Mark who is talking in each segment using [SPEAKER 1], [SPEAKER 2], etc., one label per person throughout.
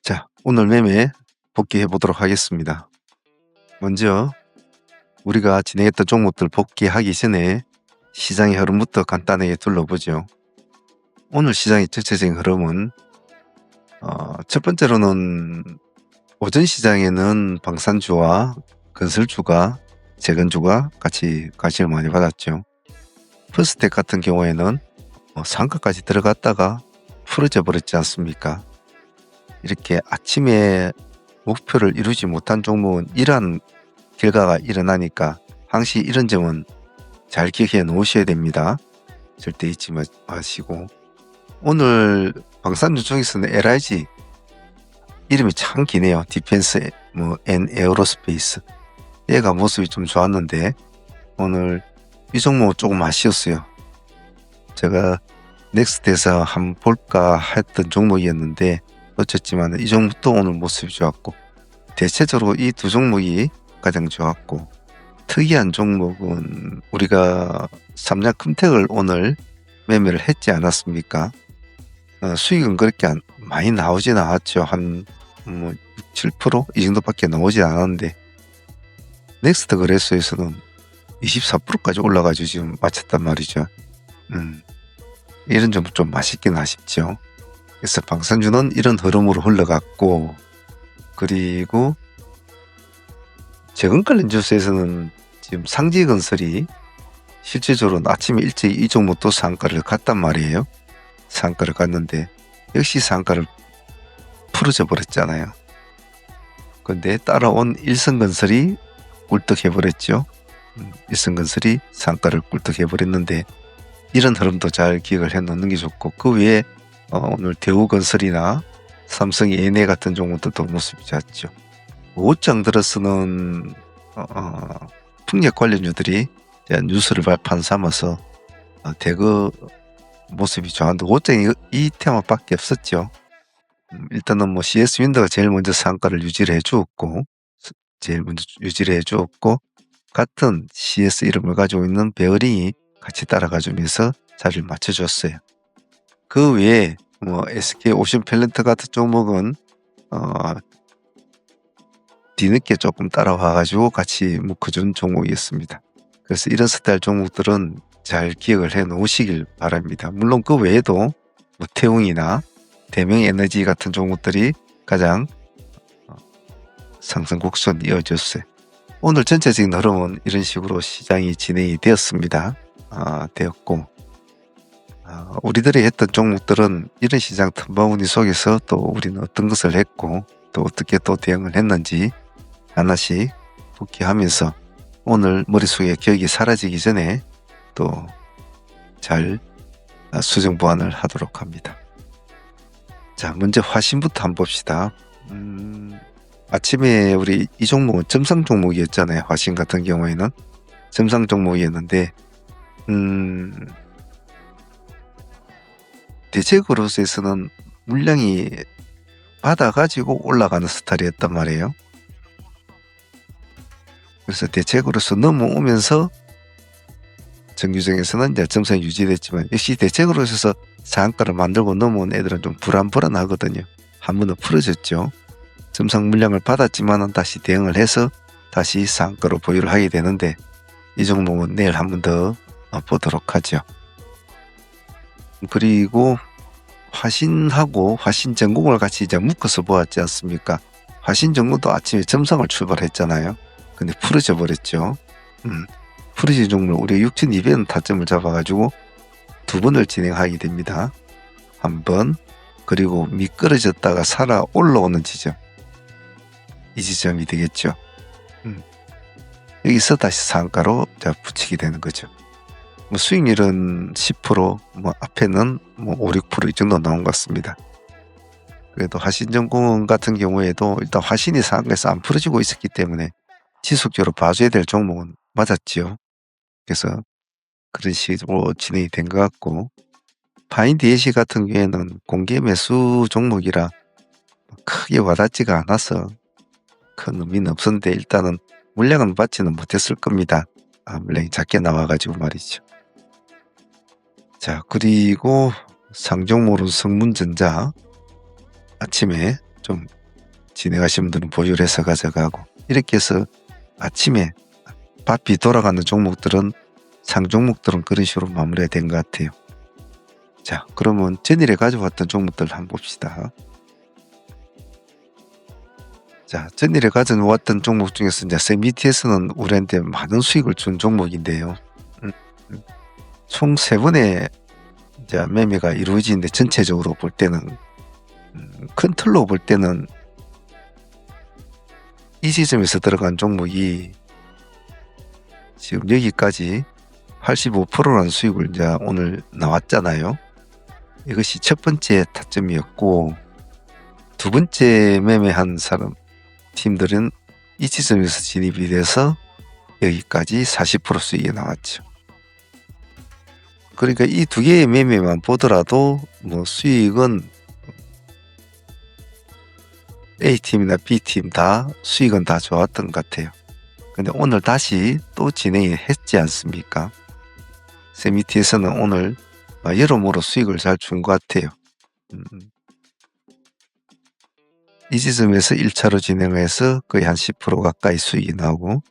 [SPEAKER 1] 자, 오늘 매매 복귀해 보도록 하겠습니다. 먼저 우리가 진행했던 종목들 복귀하기 전에 시장의 흐름부터 간단하게 둘러보죠. 오늘 시장의 전체적인 흐름은 첫 번째로는 오전 시장에는 방산주와 건설주가, 재건주가 같이 관심을 많이 받았죠. 퍼스텍 같은 경우에는 상가까지 들어갔다가 풀어져 버렸지 않습니까? 이렇게 아침에 목표를 이루지 못한 종목은 이러한 결과가 일어나니까 항시 이런 점은 잘 기억해 놓으셔야 됩니다. 절대 잊지 마시고. 오늘 방산주 중에서는 LIG 이름이 참 기네요. 디펜스 앤 에어로스페이스, 얘가 모습이 좀 좋았는데 오늘 이 종목은 조금 아쉬웠어요. 제가 넥스트에서 한번 볼까 했던 종목이었는데 놓쳤지만 이 종목도 오늘 모습이 좋았고, 대체적으로 이 두 종목이 가장 좋았고, 특이한 종목은 우리가 삼양 컴텍을 오늘 매매를 했지 않았습니까? 수익은 그렇게 많이 나오진 않았죠. 한 6, 7% 이 정도밖에 나오지 않았는데 넥스트 거래소에서는 24%까지 올라가지고 지금 마쳤단 말이죠. 이런 점은 좀 아쉽긴 아쉽죠. 그래서 방산주는 이런 흐름으로 흘러갔고, 그리고 재건 관련 주스에서는 지금 상지건설이 실질적으로 아침에 일찍 이 종목도 상가를 갔단 말이에요. 상가를 갔는데 역시 상가를 풀어져 버렸잖아요. 근데 따라온 일성건설이 꿀떡해버렸죠. 일성건설이 상가를 꿀떡해버렸는데 이런 흐름도 잘 기억을 해놓는 게 좋고, 그 외에 오늘 대우건설이나 삼성 ENA 같은 종목들도 모습이 좋았죠. 5장 들어서는 풍력 관련주들이 뉴스를 발판 삼아서 대거 모습이 좋았는데 5장이 이 테마밖에 없었죠. 일단은 CS 윈드가 제일 먼저 상가를 유지를 해주었고, 같은 CS 이름을 가지고 있는 베어링이 같이 따라가주면서 자리를 맞춰줬어요. 그 외에 SK 오션펠런트 같은 종목은 뒤늦게 조금 따라와가지고 같이 묶어준 종목이었습니다. 그래서 이런 스타일 종목들은 잘 기억을 해 놓으시길 바랍니다. 물론 그 외에도 태웅이나 대명에너지 같은 종목들이 가장 상승 곡선 이어졌어요. 오늘 전체적인 흐름은 이런 식으로 시장이 진행이 되었고, 우리들이 했던 종목들은 이런 시장 틈바구니 속에서 또 우리는 어떤 것을 했고 또 어떻게 또 대응을 했는지 하나씩 복귀하면서 오늘 머릿속에 기억이 사라지기 전에 또 잘 수정 보완을 하도록 합니다. 자, 먼저 화신부터 한번 봅시다. 아침에 우리 이 종목은 점상 종목이었잖아요. 화신 같은 경우에는 점상 종목이었는데 대체그로스에서는 물량이 받아가지고 올라가는 스타일이었단 말이에요. 그래서 대체그로스 넘어오면서 정규정에서는 이제 점선이 유지됐지만, 역시 대체그로스에서 상한가를 만들고 넘어온 애들은 좀 불안하거든요. 한 번은 풀어졌죠. 점상 물량을 받았지만 다시 대응을 해서 다시 상한가로 보유를 하게 되는데, 이 종목은 내일 한 번 더 보도록 하죠. 그리고 화신하고 화신전공을 같이 이제 묶어서 보았지 않습니까? 화신전공도 아침에 점상을 출발했잖아요. 근데 풀어져 버렸죠. 풀어진 종목을 우리가 6,200원 타점을 잡아가지고 두 번을 진행하게 됩니다. 한 번, 그리고 미끄러졌다가 살아 올라오는 지점, 이 지점이 되겠죠. 여기서 다시 상가로 붙이게 되는 거죠. 수익률은 10%, 앞에는 5, 6% 이 정도 나온 것 같습니다. 그래도 화신전공은 같은 경우에도 일단 화신이 상가에서 안 풀어지고 있었기 때문에 지속적으로 봐줘야 될 종목은 맞았지요. 그래서 그런 식으로 진행이 된 것 같고, 파인DSC 같은 경우에는 공개 매수 종목이라 크게 와닿지가 않아서 큰 의미는 없었는데 일단은 물량은 받지는 못했을 겁니다. 물량이 작게 나와가지고 말이죠. 자, 그리고 상종모로 성문전자 아침에 좀 진행하신 분들은 보유를 해서 가져가고, 이렇게 해서 아침에 바삐 돌아가는 종목들은, 상 종목들은 그런 식으로 마무리가 된 것 같아요. 자, 그러면 전일에 가져왔던 종목들 한번 봅시다. 자, 전일에 가져왔던 종목 중에서 이제 BTS는 우리한테 많은 수익을 준 종목인데요. 총 3번의 이제 매매가 이루어지는데, 전체적으로 볼 때는 큰 틀로 볼 때는 이 지점에서 들어간 종목이 지금 여기까지 85%라는 수익을 이제 오늘 나왔잖아요. 이것이 첫 번째 타점이었고, 두 번째 매매한 팀들은 이 지점에서 진입이 돼서 여기까지 40% 수익이 나왔죠. 그러니까 이 두 개의 매매만 보더라도 뭐 수익은 A팀이나 B팀 다 수익은 다 좋았던 것 같아요. 근데 오늘 다시 또 진행이 했지 않습니까? BTS는 오늘 여러모로 수익을 잘 준 것 같아요. 이 지점에서 1차로 진행해서 거의 한 10% 가까이 수익이 나오고,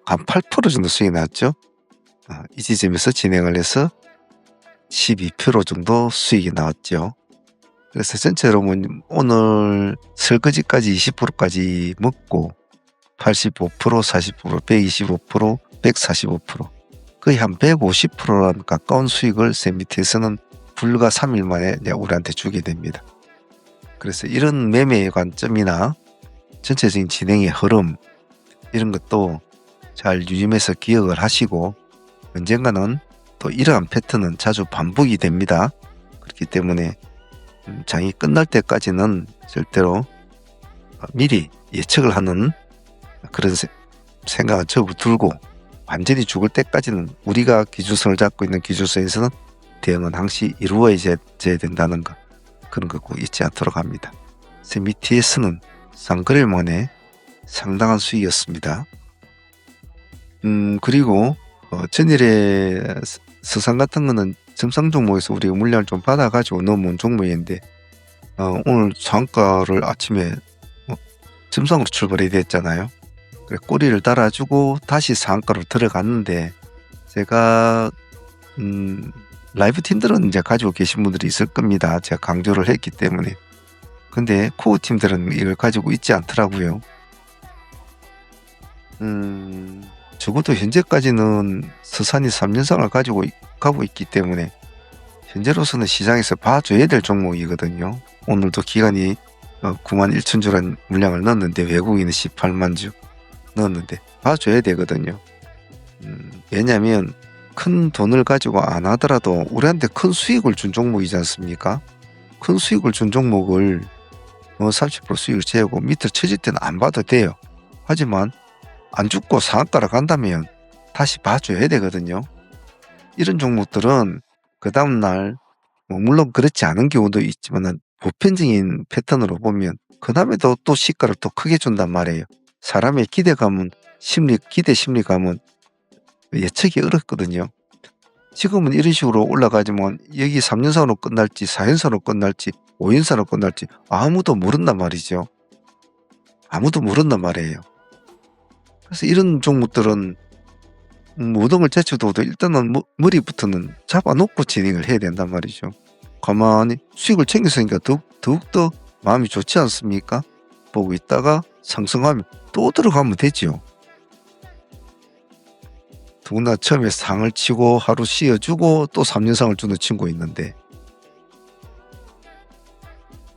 [SPEAKER 1] 한 8% 정도 수익이 나왔죠. 이 지점에서 진행을 해서 12% 정도 수익이 나왔죠. 그래서 전체로 오늘 설거지까지 20%까지 먹고 85%, 40%, 125%, 145%, 거의 한 150%란 가까운 수익을 BTS는 불과 3일 만에 우리한테 주게 됩니다. 그래서 이런 매매의 관점이나 전체적인 진행의 흐름, 이런 것도 잘 유념해서 기억을 하시고, 언젠가는 또 이러한 패턴은 자주 반복이 됩니다. 그렇기 때문에 장이 끝날 때까지는 절대로 미리 예측을 하는 그런 생각을 접어들고, 완전히 죽을 때까지는 우리가 기준선을 잡고 있는 기준선에서는 대응은 항시 이루어져야 된다는 것, 그런 거 꼭 잊지 않도록 합니다. BTS는 쌍거래일 만에 상당한 수익이었습니다. 그리고 전일에 서산 같은 거는 점상 종목에서 우리가 물량을 좀 받아가지고 넘어온 종목인데, 오늘 상한가를 아침에 점상으로 출발이 됐잖아요. 그래, 꼬리를 달아주고 다시 상한가로 들어갔는데, 제가 라이브 팀들은 이제 가지고 계신 분들이 있을 겁니다. 제가 강조를 했기 때문에. 근데 코어 팀들은 이걸 가지고 있지 않더라고요. 적어도 현재까지는 서산이 3년상을 가지고 가고 있기 때문에 현재로서는 시장에서 봐줘야 될 종목이거든요. 오늘도 기관이 9만 1천 주란 물량을 넣었는데, 외국인은 18만 주 넣었는데 봐줘야 되거든요. 왜냐하면 큰 돈을 가지고 안 하더라도 우리한테 큰 수익을 준 종목이지 않습니까? 큰 수익을 준 종목을 30% 수익을 재고 밑으로 쳐질 때는 안 봐도 돼요. 하지만 안 죽고 상한가로 간다면 다시 봐줘야 되거든요. 이런 종목들은 그 다음날 물론 그렇지 않은 경우도 있지만 보편적인 패턴으로 보면 그 다음에도 또 시가를 또 크게 준단 말이에요. 사람의 기대감은 기대 심리감은 예측이 어렵거든요. 지금은 이런 식으로 올라가지만 여기 3연산으로 끝날지 4연산으로 끝날지 5연산으로 끝날지 아무도 모른단 말이죠. 아무도 모른단 말이에요. 그래서 이런 종목들은 무덤을 제쳐둬도 일단은 머리부터는 잡아놓고 진행을 해야 된단 말이죠. 가만히 수익을 챙겼으니까 더욱더 마음이 좋지 않습니까? 보고 있다가 상승하면 또 들어가면 되지요. 더구나 처음에 상을 치고 하루 쉬어주고 또 3년상을 주는 친구 있는데,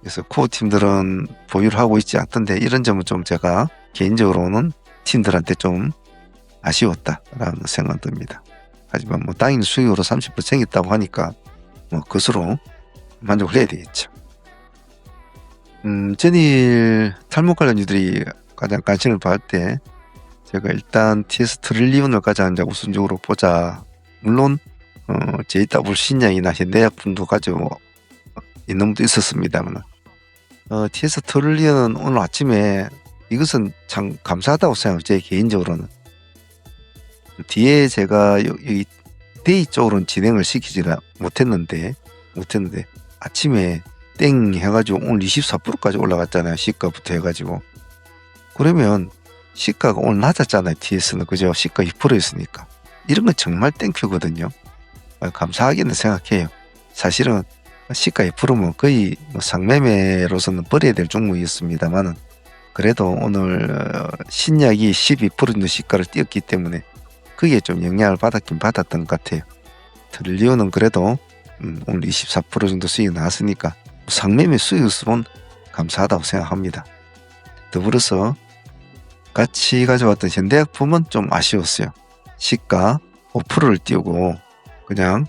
[SPEAKER 1] 그래서 코어 팀들은 보유를 하고 있지 않던데, 이런 점은 좀 제가 개인적으로는 팀들한테 좀 아쉬웠다라는 생각 듭니다. 하지만 당일 수익으로 30% 챙겼다고 하니까 그것으로 만족을 해야 되겠죠. 전일 탈모 관련주들이 가장 관심을 받을 때 제가 일단 TS 트릴리온을 가장 이제 우선적으로 보자. 물론 JW 신약이나 현대약품도 가지고 있는 분도 있었습니다만, TS 트릴리온은 오늘 아침에 이것은 참 감사하다고 생각해요. 제 개인적으로는. 뒤에 제가 여기 데이 쪽으로는 진행을 시키지 못했는데 아침에 땡 해가지고 오늘 24%까지 올라갔잖아요. 시가부터 해가지고. 그러면 시가가 오늘 낮았잖아요. TS는. 그죠? 시가 2%였으니까. 이런 건 정말 땡큐거든요. 감사하게는 생각해요. 사실은 시가 2%면 거의 상매매로서는 버려야 될 종목이었습니다만은 그래도 오늘 신약이 12% 정도 시가를 띄었기 때문에 그게 좀 영향을 받았긴 받았던 것 같아요. 트릴리온은 그래도 오늘 24% 정도 수익이 나왔으니까 상매매 수익으로는 감사하다고 생각합니다. 더불어서 같이 가져왔던 현대약품은 좀 아쉬웠어요. 시가 5%를 띄우고 그냥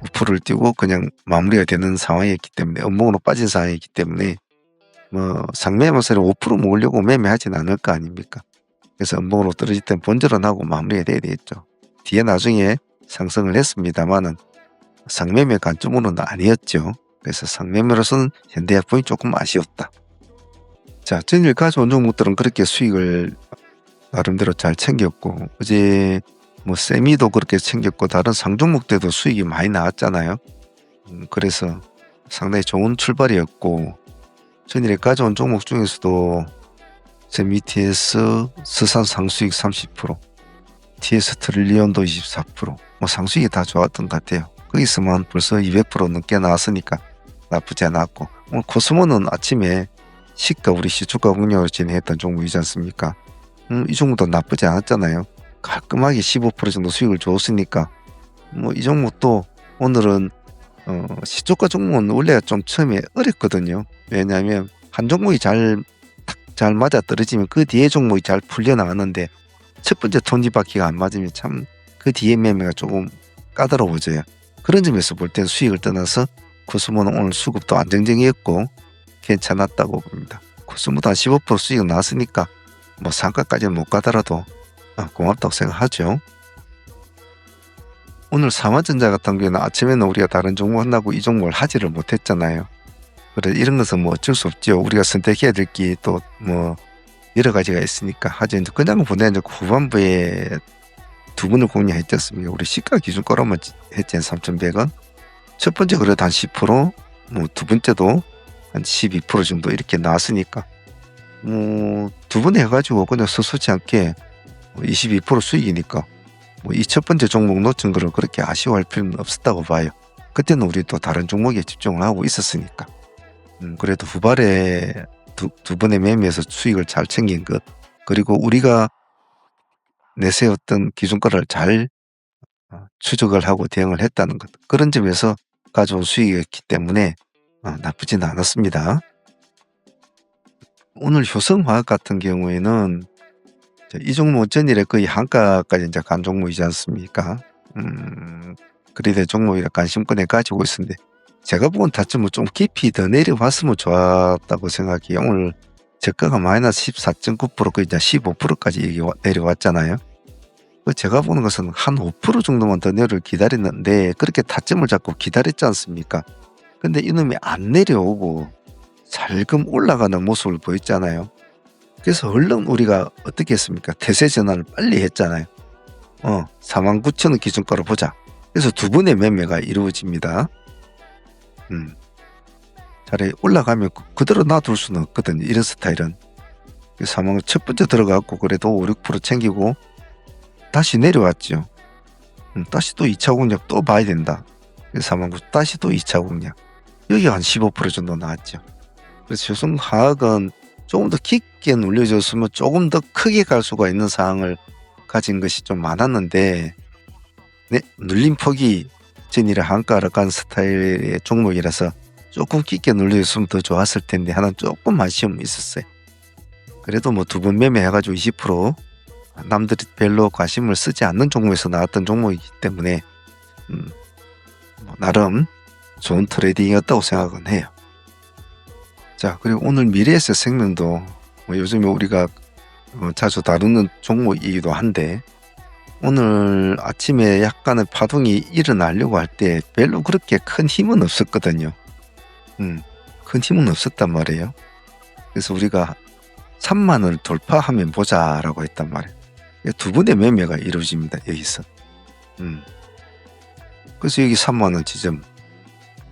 [SPEAKER 1] 5%를 띄우고 그냥 마무리가 되는 상황이었기 때문에 음봉으로 빠진 상황이기 때문에 상매매서는 5% 먹으려고 매매하진 않을 거 아닙니까? 그래서 음봉으로 떨어질 땐 본전원하고 마무리가 돼야 되겠죠. 뒤에 나중에 상승을 했습니다만은 상매매 관점으로는 아니었죠. 그래서 상매매로서는 현대약품이 조금 아쉬웠다. 자, 전일 가져온 종목들은 그렇게 수익을 나름대로 잘 챙겼고 어제 세미도 그렇게 챙겼고 다른 상종목들도 수익이 많이 나왔잖아요. 그래서 상당히 좋은 출발이었고 전일에 가져온 종목 중에서도 세미 TS 스산 상수익 30%, TS 트릴리온도 24%, 상수익이 다 좋았던 것 같아요. 거기서만 벌써 200% 넘게 나왔으니까 나쁘지 않았고 오늘 코스모는 아침에 시가 우리 시초가 공략을 진행했던 종목이지 않습니까? 이 종목도 나쁘지 않았잖아요. 깔끔하게 15% 정도 수익을 줬으니까 이 종목도 오늘은 시초가 종목은 원래 좀 처음에 어렵거든요. 왜냐하면 한 종목이 잘 맞아 떨어지면 그 뒤에 종목이 잘 풀려나가는데 첫 번째 톱니바퀴가 안 맞으면 참 그 뒤에 매매가 조금 까다로워져요. 그런 점에서 볼 때는 수익을 떠나서 코스모는 오늘 수급도 안정적이었고 괜찮았다고 봅니다. 코스모도 한 15% 수익 나왔으니까 상가까지는 못 가더라도 고맙다고 생각하죠. 오늘 삼화전자 같은 경우는 아침에는 우리가 다른 종목 한다고 이 종목을 하지를 못했잖아요. 그래서 이런 것은 어쩔 수 없죠. 우리가 선택해야 될 게 또 여러 가지가 있으니까 하죠. 그냥 보내는 후반부에 두 분을 공략했지 않습니까? 우리 시가 기준가로만 했지 3,100원. 첫 번째 그래도 한 10%, 두 번째도 한 12% 정도 이렇게 나왔으니까 두 번 해가지고 그냥 서서치 않게 22% 수익이니까 이 첫 번째 종목 놓친 거를 그렇게 아쉬워할 필요는 없었다고 봐요. 그때는 우리 또 다른 종목에 집중을 하고 있었으니까. 그래도 후발에 두 번의 매매에서 수익을 잘 챙긴 것, 그리고 우리가 내세웠던 기준가를 잘 추적을 하고 대응을 했다는 것, 그런 점에서 가져온 수익이었기 때문에 나쁘지는 않았습니다. 오늘 효성화학 같은 경우에는 이 종목 전일에 거의 한가까지 이제 간 종목이지 않습니까? 그래도 종목이라 관심권에 가지고 있었는데 제가 보건 다쯤 좀 깊이 더 내려왔으면 좋았다고 생각해요. 오늘 저가가 마이너스 14.9% 그 이제 15%까지 내려왔잖아요. 제가 보는 것은 한 5% 정도만 더 내려를 기다렸는데 그렇게 타점을 잡고 기다렸지 않습니까? 근데 이놈이 안 내려오고 살금 올라가는 모습을 보였잖아요. 그래서 얼른 우리가 어떻게 했습니까? 태세 전환을 빨리 했잖아요. 49,000원 기준가로 보자. 그래서 두 번의 매매가 이루어집니다. 자리에 올라가면 그대로 놔둘 수는 없거든요. 이런 스타일은. 첫 번째 들어가고 그래도 5, 6% 챙기고 다시 내려왔죠. 다시 또 2차 공략 또 봐야 된다. 49,000 다시 또 2차 공략. 여기가 한 15% 정도 나왔죠. 그래서 효성화학은 조금 더 깊게 눌려줬으면 조금 더 크게 갈 수가 있는 상황을 가진 것이 좀 많았는데 눌림폭이 전일에 한가를 간 스타일의 종목이라서 조금 깊게 눌려줬으면 더 좋았을 텐데 하나 조금 아쉬움이 있었어요. 그래도 두 번 매매해가지고 20% 남들이 별로 관심을 쓰지 않는 종목에서 나왔던 종목이기 때문에 나름 좋은 트레이딩이었다고 생각은 해요. 자, 그리고 오늘 미래에셋생명도 요즘에 우리가 자주 다루는 종목이기도 한데 오늘 아침에 약간의 파동이 일어나려고 할 때 별로 그렇게 큰 힘은 없었거든요. 큰 힘은 없었단 말이에요. 그래서 우리가 3만원을 돌파하면 보자라고 했단 말이에요. 두 번의 매매가 이루어집니다. 여기서. 그래서 여기 3만원 지점,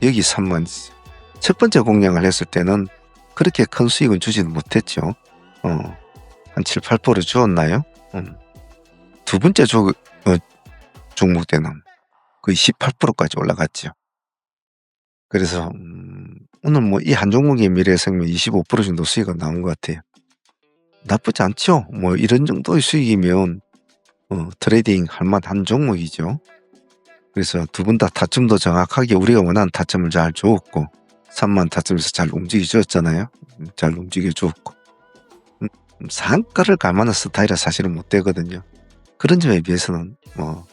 [SPEAKER 1] 여기 3만원 지점. 첫 번째 공략을 했을 때는 그렇게 큰 수익은 주지는 못했죠. 한 7, 8% 주었나요? 두 번째 종목 때는 거의 18%까지 올라갔죠. 그래서 오늘 뭐 이 한 종목의 미래생명 25% 정도 수익은 나온 것 같아요. 나쁘지 않죠. 뭐 이런 정도의 수익이면 트레이딩 할 만한 종목이죠. 그래서 두 분 다 타점도 정확하게 우리가 원하는 타점을 잘 주었고 3만 타점에서 잘 움직여 주었잖아요. 잘 움직여 주었고 상가를 갈 만한 스타일은 사실은 못 되거든요. 그런 점에 비해서는 뭐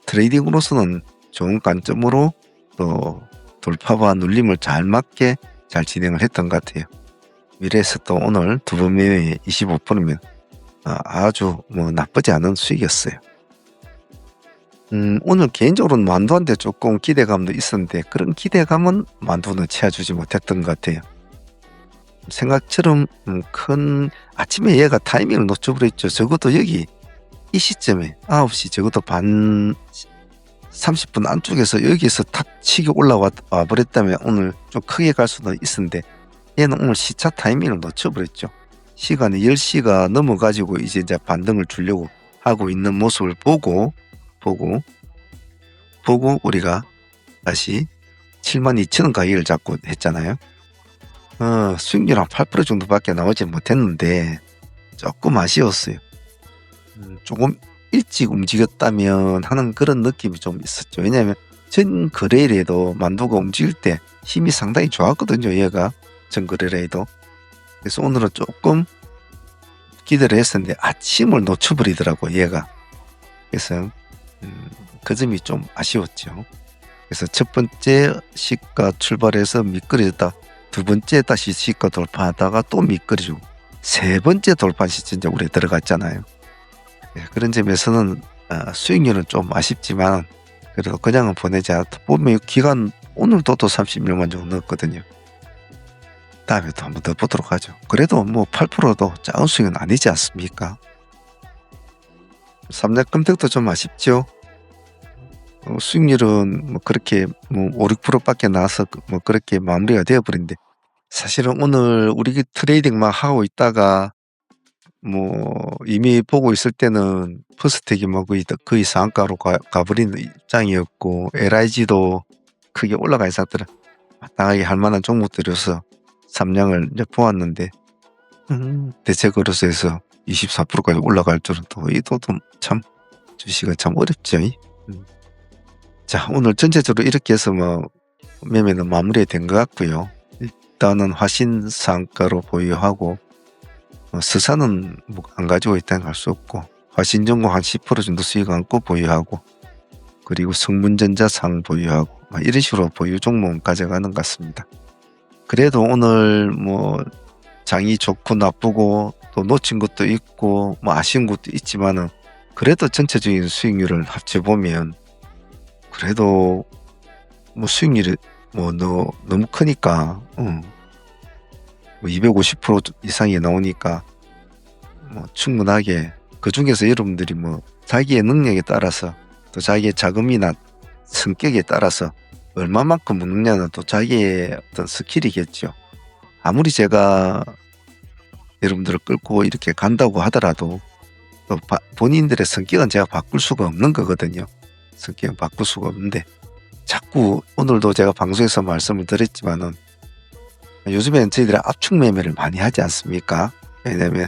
[SPEAKER 1] 트레이딩으로서는 좋은 관점으로 또 돌파와 눌림을 잘 맞게 잘 진행을 했던 것 같아요. 미래에서 또 오늘 두 번 매매 25%면 아주 뭐 나쁘지 않은 수익이었어요. 오늘 개인적으로는 만두한테 조금 기대감도 있었는데 그런 기대감은 만두는 채워주지 못했던 것 같아요. 생각처럼 큰 아침에 얘가 타이밍을 놓쳐버렸죠. 적어도 여기 이 시점에 9시 적어도 반 30분 안쪽에서 여기서 탁 치고 올라와 버렸다면 오늘 좀 크게 갈 수도 있었는데 얘는 오늘 시차 타이밍을 놓쳐버렸죠. 시간이 10시가 넘어가지고 이제 반등을 주려고 하고 있는 모습을 보고 우리가 다시 72,000원 가격을 잡고 했잖아요. 수익률 한 8% 정도밖에 나오지 못했는데 조금 아쉬웠어요. 조금 일찍 움직였다면 하는 그런 느낌이 좀 있었죠. 왜냐하면 전 거래일에도 만두가 움직일 때 힘이 상당히 좋았거든요. 얘가 전 거래일에도. 그래서 오늘은 조금 기대를 했었는데 아침을 놓쳐버리더라고 얘가. 그래서 그 점이 좀 아쉬웠죠. 그래서 첫 번째 시가 출발해서 미끄러졌다. 두 번째 다시 시가 돌파하다가 또 미끄러지고 세 번째 돌파 시점 이제 우리 들어갔잖아요. 그런 점에서는 수익률은 좀 아쉽지만 그래도 그냥은 보내지 않았다. 보면 기간 오늘도 또 30명만 정도 넣었거든요. 다음에 또 한 번 더 보도록 하죠. 그래도 뭐 8%도 작은 수익은 아니지 않습니까? 삼성금텍도 좀 아쉽죠. 수익률은 뭐 그렇게 뭐 5, 6%밖에 나와서 뭐 그렇게 마무리가 되어버린데 사실은 오늘 우리 트레이딩만 하고 있다가 뭐 이미 보고 있을 때는 퍼스텍이 뭐 거의 상한가로 가버리는 입장이었고 LIG도 크게 올라가 있었더라. 마땅하게 할 만한 종목들이어서 삼량을 이제 보았는데 대체거래소 해서 24%까지 올라갈 줄은 또 이도도 참 주식은 참 어렵죠. 자, 오늘 전체적으로 이렇게 해서 뭐 매매는 마무리된 것 같고요. 일단은 화신 상가로 보유하고 스사는 뭐 안 가지고 있다는 할 수 없고 화신전공 한 10% 정도 수익 안고 보유하고 그리고 성문전자 상 보유하고 이런 식으로 보유 종목은 가져가는 것 같습니다. 그래도 오늘 뭐 장이 좋고 나쁘고 또 놓친 것도 있고 뭐 아쉬운 것도 있지만은 그래도 전체적인 수익률을 합쳐보면 그래도 뭐 수익률이 뭐 너무 크니까 뭐 250% 이상이 나오니까 뭐 충분하게 그 중에서 여러분들이 뭐 자기의 능력에 따라서 또 자기의 자금이나 성격에 따라서 얼마만큼 먹느냐는 또 자기의 어떤 스킬이겠죠. 아무리 제가 여러분들을 끌고 이렇게 간다고 하더라도 또 본인들의 성격은 제가 바꿀 수가 없는 거거든요. 성격은 바꿀 수가 없는데 자꾸 오늘도 제가 방송에서 말씀을 드렸지만은 요즘에는 저희들이 압축 매매를 많이 하지 않습니까? 왜냐면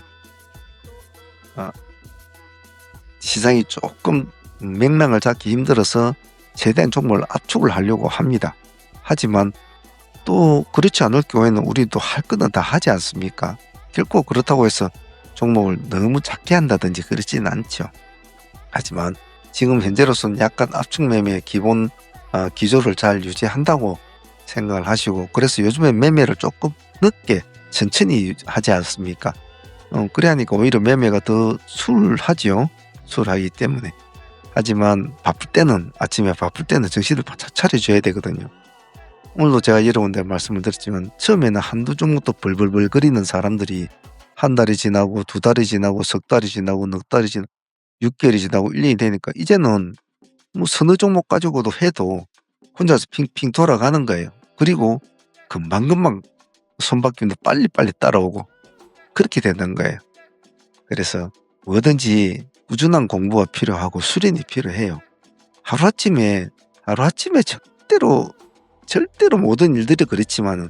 [SPEAKER 1] 시장이 조금 맥락을 잡기 힘들어서 최대한 종목을 압축을 하려고 합니다. 하지만 또 그렇지 않을 경우에는 우리도 할 거는 다 하지 않습니까? 결코 그렇다고 해서 종목을 너무 작게 한다든지 그러지는 않죠. 하지만 지금 현재로서는 약간 압축 매매의 기본 기조를 잘 유지한다고 생각을 하시고 그래서 요즘에 매매를 조금 늦게 천천히 하지 않습니까? 그래 하니까 오히려 매매가 더 수월하지요. 수월하기 때문에. 하지만 바쁠 때는 아침에 바쁠 때는 정신을 바짝 차려줘야 되거든요. 오늘도 제가 여러 군데 말씀을 드렸지만 처음에는 한두 종목도 벌벌벌 거리는 사람들이 한 달이 지나고 두 달이 지나고 석 달이 지나고 넉 달이 지나고 6개월이 지나고 1년이 되니까 이제는 뭐 서너 종목 가지고도 해도 혼자서 핑핑 돌아가는 거예요. 그리고 금방금방 손바뀜도 빨리빨리 따라오고 그렇게 되는 거예요. 그래서 뭐든지 꾸준한 공부가 필요하고 수련이 필요해요. 하루아침에 절대로 모든 일들이 그렇지만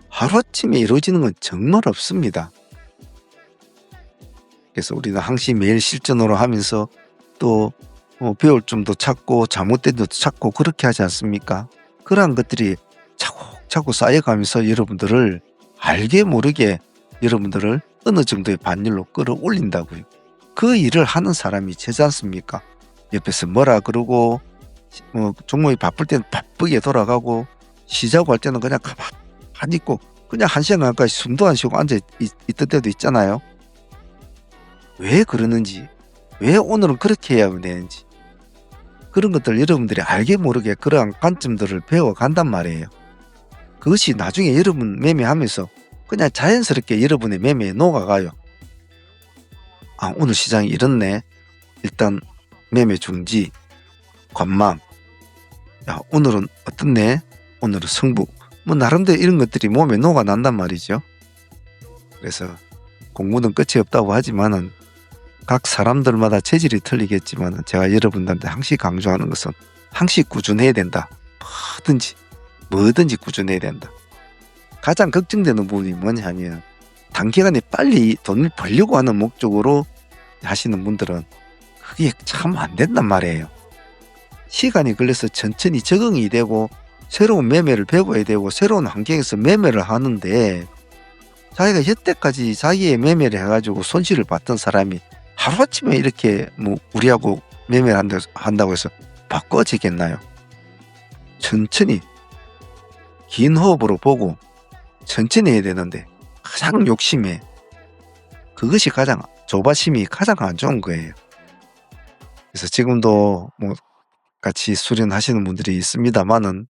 [SPEAKER 1] 하루아침에 이루어지는 건 정말 없습니다. 그래서 우리는 항상 매일 실전으로 하면서 또 배울 점도 찾고 잘못된 점도 찾고 그렇게 하지 않습니까? 그러한 것들이 차곡차곡 쌓여가면서 여러분들을 알게 모르게 여러분들을 어느 정도의 반열로 끌어올린다고요. 그 일을 하는 사람이 제지 않습니까? 옆에서 뭐라 그러고 종목이 바쁠 때는 바쁘게 돌아가고 쉬자고 할 때는 그냥 가만히 있고 그냥 1시간 가까이 숨도 안 쉬고 앉아 있던 때도 있잖아요. 왜 그러는지, 왜 오늘은 그렇게 해야 되는지 그런 것들 여러분들이 알게 모르게 그러한 관점들을 배워간단 말이에요. 그것이 나중에 여러분 매매하면서 그냥 자연스럽게 여러분의 매매에 녹아가요. 아, 오늘 시장이 이렇네. 일단 매매 중지, 관망. 야, 오늘은 어떻네? 오늘은 승부. 뭐 나름대로 이런 것들이 몸에 녹아난단 말이죠. 그래서 공부는 끝이 없다고 하지만은 각 사람들마다 체질이 틀리겠지만 제가 여러분들한테 항상 강조하는 것은 항상 꾸준해야 된다. 뭐든지 꾸준해야 된다. 가장 걱정되는 부분이 뭐냐면 단기간에 빨리 돈을 벌려고 하는 목적으로 하시는 분들은 그게 참 안 된단 말이에요. 시간이 걸려서 천천히 적응이 되고 새로운 매매를 배워야 되고 새로운 환경에서 매매를 하는데 자기가 여태까지 자기의 매매를 해가지고 손실을 봤던 사람이 하루아침에 이렇게 우리하고 매매를 한다고 해서 바꿔지겠나요? 천천히 긴 호흡으로 보고 천천히 해야 되는데 가장 욕심에 그것이 가장 조바심이 가장 안 좋은 거예요. 그래서 지금도 같이 수련하시는 분들이 있습니다만은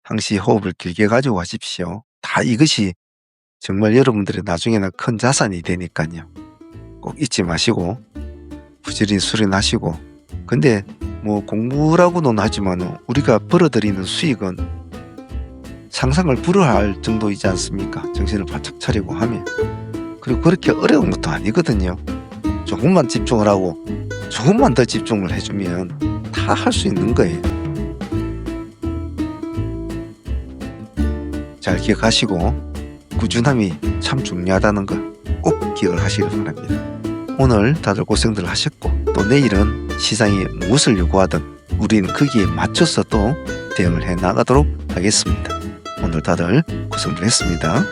[SPEAKER 1] 항시 호흡을 길게 가지고 가십시오. 다 이것이 정말 여러분들의 나중에는 큰 자산이 되니까요. 꼭 잊지 마시고 부지런히 수련하시고 근데 공부라고는 하지만 우리가 벌어들이는 수익은 상상을 불허할 정도이지 않습니까? 정신을 바짝 차리고 하면. 그리고 그렇게 어려운 것도 아니거든요. 조금만 집중을 하고 조금만 더 집중을 해주면 다 할 수 있는 거예요. 잘 기억하시고 꾸준함이 참 중요하다는 거 꼭 기억을 하시길 바랍니다. 오늘 다들 고생들 하셨고 또 내일은 시장이 무엇을 요구하든 우리는 거기에 맞춰서 또 대응을 해 나가도록 하겠습니다. 오늘 다들 고생들 했습니다.